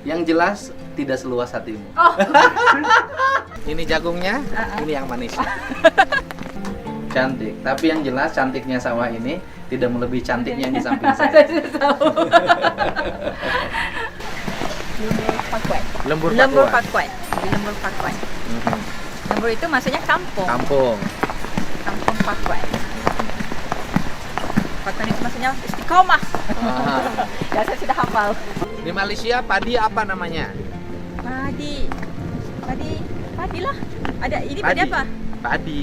Yang jelas tidak seluas hatimu. Oh. Ini jagungnya, ini yang manis. Cantik, tapi yang jelas cantiknya sawah ini tidak melebihi cantiknya yang di samping saya. Lembur Pakuan. Di Lembur Pakuan. Lembur itu maksudnya kampung. Kampung. Kampung Pakuan. Pakuan itu maksudnya istiqomah. Ya saya sudah hafal. Di Malaysia padi apa namanya? Padi lah. Ada ini padi apa? Padi.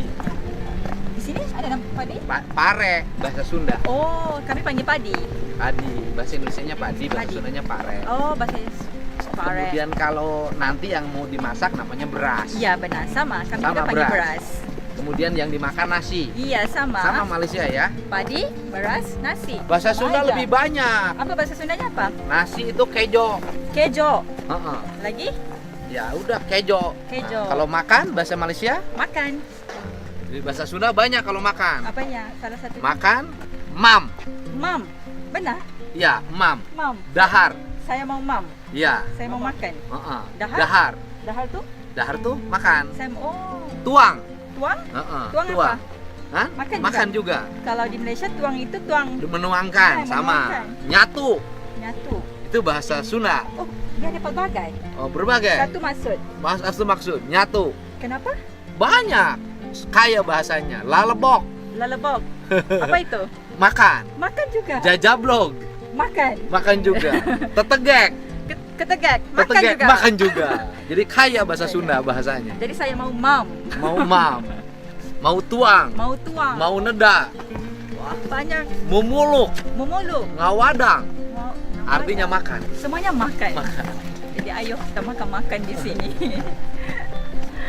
Di sini ada nama padi? Pare, bahasa Sunda. Oh, kami panggil padi. Padi, bahasa Indonesianya padi, bahasa Padi. Sundanya pare. Oh, bahasa pare. Kemudian kalau nanti yang mau dimasak namanya beras. Iya benar, sama. Kami Sama juga panggil beras. beras. Kemudian yang dimakan nasi. Iya, sama. Sama Malaysia ya. Padi, beras, nasi. Bahasa Sunda Banyak. lebih banyak. Apa bahasa Sundanya apa? Nasi itu kejo. Kejo. Heeh. Lagi? Ya udah kejo. Kejo. Kalau makan bahasa Malaysia, Makan. di bahasa Sunda banyak kalau makan. Apanya? Salah satu. Makan mam. Mam. Benar? Ya, mam. Mam. Dahar. Saya mau mam. Ya. Saya mau makan. Heeh. Dahar? Dahar. Dahar tuh? Dahar tuh makan. Saya mau. Oh. Tuang. Tuang? Heeh. Tuang apa? Hah? Makan juga. Kalau di Malaysia tuang itu tuang Menuangkan Ya, sama. menuangkan. Nyatu. nyatu. Itu bahasa Sunda. Oh, dia ada pelbagai. Oh, berbagai. Satu maksud. Maksud nyatu. Kenapa? Banyak. Kaya bahasanya. Lalebok. Lalebok. Apa itu? Makan. Makan juga. Jajablog. Makan. Makan juga. Tetegek. Ketegak. Makan Tetegek. juga. Makan juga. Jadi kaya bahasa Sunda bahasanya. Jadi saya mau mam. Mau mam. Mau tuang. Mau tuang. Mau neda. Wah, banyak. Mumuluk. Memuluk. Ngawadang. Mau, Artinya makan. semuanya makan. Makan. Jadi ayo kita makan di sini.